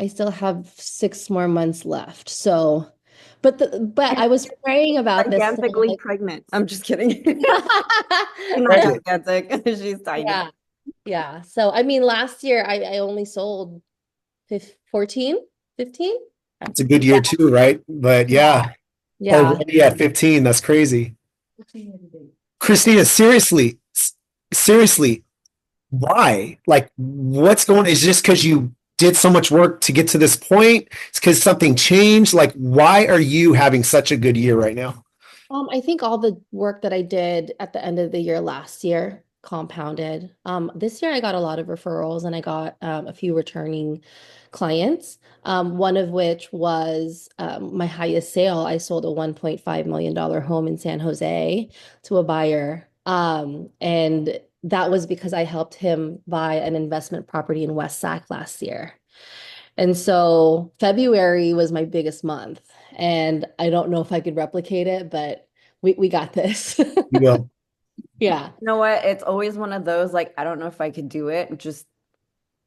I still have 6 more months left. So, but I was praying about this. Gigantically pregnant. I'm just kidding. She's not gigantic. She's tiny. Yeah. Yeah. So, I mean, last year I only sold 14, 15. It's a good year too, right? But yeah. Yeah. Oh, yeah, 15. That's crazy. Christina, seriously, why? Like, what's going on? Is it just because you did so much work to get to this point? It's because something changed? Like, why are you having such a good year right now? I think all the work that I did at the end of the year last year compounded. This year I got a lot of referrals and I got a few returning clients. One of which was my highest sale. I sold a $1.5 million home in San Jose to a buyer. And that was because I helped him buy an investment property in West Sac last year. And so February was my biggest month. And I don't know if I could replicate it, but we got this. You will. Yeah. You know what? It's always one of those, like, I don't know if I could do it. Just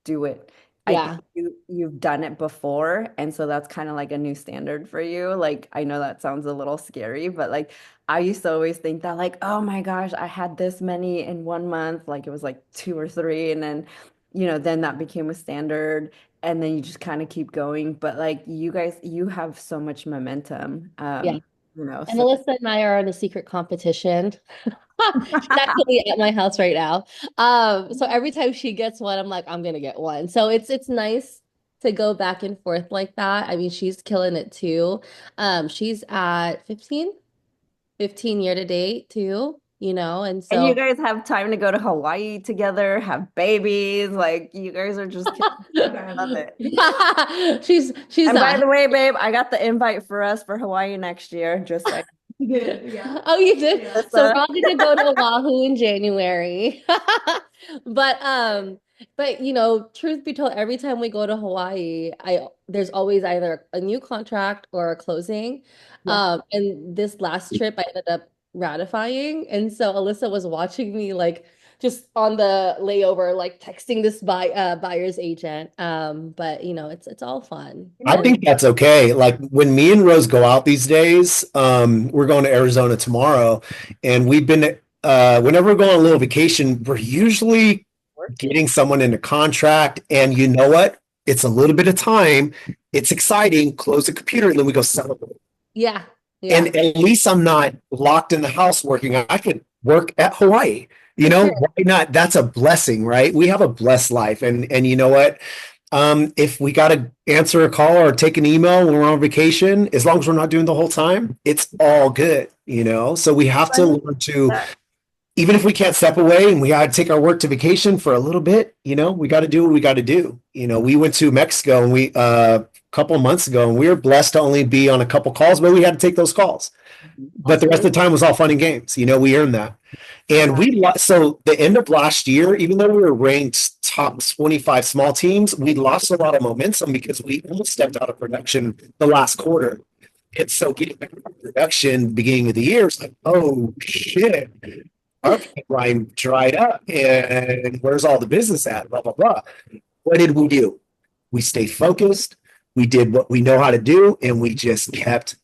do it. Yeah. I think you've done it before, and so that's kind of like a new standard for you. Like, I know that sounds a little scary, but like I used to always think that like, oh my gosh, I had this many in 1 month, like it was like 2 or 3, and then then that became a standard, and then you just kind of keep going. But like you guys, you have so much momentum. Yeah. And So Alyssa and I are in a secret competition. She's actually at my house right now. So every time she gets one, I'm like, I'm gonna get one. So it's nice to go back and forth like that. I mean, she's killing it too. She's at 15 year to date too, and and you so guys have time to go to Hawaii together, have babies, like you guys are just killing it. I love it. she's And by not. the way, babe, I got the invite for us for Hawaii next year. Just like Oh, you did? So we're all gonna go to Oahu in January. But truth be told, every time we go to Hawaii, there's always either a new contract or a closing. And this last trip I ended up ratifying. And so Alyssa was watching me like just on the layover, like texting this buyer's agent. But it's all fun. I think that's okay. Like when me and Rose go out these days, we're going to Arizona tomorrow, and we've been whenever we're going on a little vacation, we're usually getting someone in a contract, and you know what? It's a little bit of time. It's exciting. Close the computer, and then we go celebrate. Yeah. And at least I'm not locked in the house working. I could work at Hawaii. Why not? That's a blessing, right? We have a blessed life. And you know what? If we got to answer a call or take an email when we're on vacation, as long as we're not doing the whole time, it's all good, So we have to learn to, even if we can't step away and we got to take our work to vacation for a little bit, we got to do what we got to do. We went to Mexico and we couple of months ago, and we were blessed to only be on a couple calls, but we had to take those calls. But the rest of the time was all fun and games. We earned that. And so the end of last year, even though we were ranked top 25 small teams, we lost a lot of momentum because we almost stepped out of production the last quarter. And so getting back to production beginning of the year, it's like, oh shit, our pipeline dried up, and where's all the business at? Blah blah blah. What did we do? We stayed focused. We did what we know how to do, and we just kept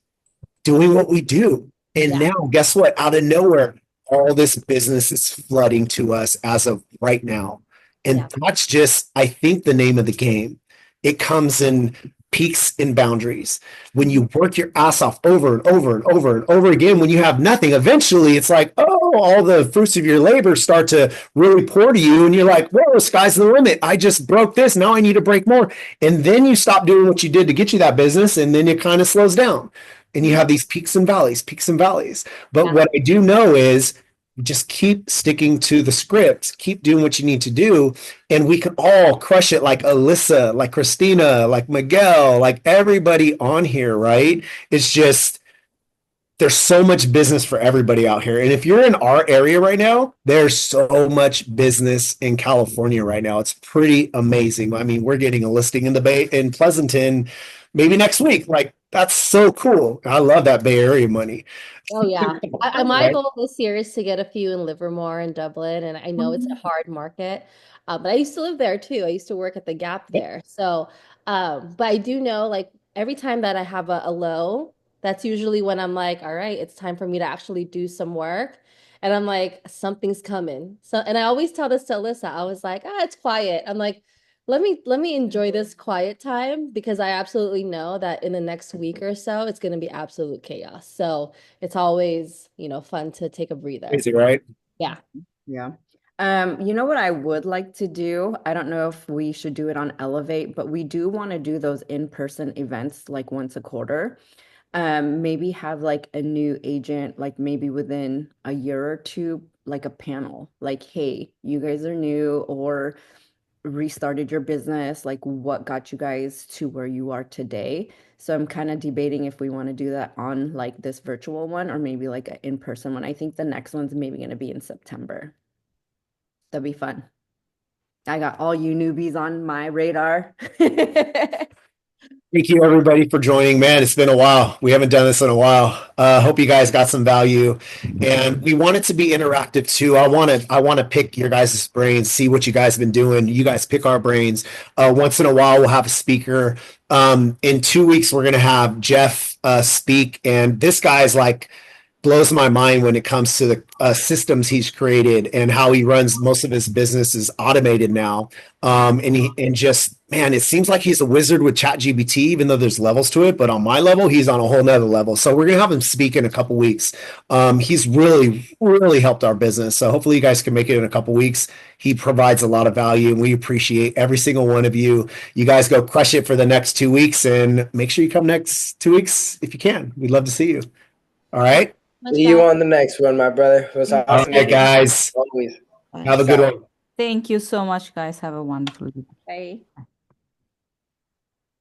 doing what we do. And Yeah. now, guess what? Out of nowhere, all this business is flooding to us as of right now. And Yeah. that's just, I think, the name of the game. It comes in peaks and boundaries. When you work your ass off over and over and over and over again, when you have nothing, eventually it's like, oh, all the fruits of your labor start to really pour to you. And you're like, whoa, sky's the limit. I just broke this. Now I need to break more. And then you stop doing what you did to get you that business. And then it kind of slows down. And you have these peaks and valleys, peaks and valleys. But Yeah. what I do know is just keep sticking to the script, keep doing what you need to do, and we can all crush it like Alyssa, like Christina, like Miguel, like everybody on here, right? It's just there's so much business for everybody out here. And if you're in our area right now, there's so much business in California right now. It's pretty amazing. I mean, we're getting a listing in the Bay in Pleasanton maybe next week. Like that's so cool. I love that Bay Area money. Oh yeah. My Right? goal this year is to get a few in Livermore and Dublin, and I know it's a hard market, but I used to live there too. I used to work at the Gap there. So, but I do know like every time that I have a low, that's usually when I'm like, all right, it's time for me to actually do some work. And I'm like, something's coming. So, and I always tell this to Alyssa, I was like, ah, it's quiet. I'm like, let me enjoy this quiet time because I absolutely know that in the next week or so, it's going to be absolute chaos. So it's always, fun to take a breather. Crazy, right? Yeah. Yeah. You know what I would like to do? I don't know if we should do it on Elevate, but we do want to do those in-person events like once a quarter. Maybe have like a new agent, like maybe within a year or two, like a panel, like, hey, you guys are new or restarted your business, like what got you guys to where you are today. So I'm kind of debating if we want to do that on like this virtual one or maybe like an in-person one. I think the next one's maybe going to be in September. That'd be fun. I got all you newbies on my radar. Thank you everybody for joining. Man, it's been a while. We haven't done this in a while. Hope you guys got some value. And we want it to be interactive too. I want to pick your guys' brains, see what you guys have been doing. You guys pick our brains. Once in a while, we'll have a speaker. In 2 weeks, we're gonna have Jeff speak. And this guy's like blows my mind when it comes to the systems he's created and how he runs most of his business is automated now. And just man, it seems like he's a wizard with ChatGPT, even though there's levels to it. But on my level, he's on a whole nother level. So we're gonna have him speak in a couple weeks. He's really, really helped our business. So hopefully you guys can make it in a couple weeks. He provides a lot of value, and we appreciate every single one of you. You guys go crush it for the next 2 weeks, and make sure you come next 2 weeks if you can. We'd love to see you. All right. See you on the next one, my brother. It was All awesome. right, guys. Always. Have a good one. Thank you so much, guys. Have a wonderful day. Bye.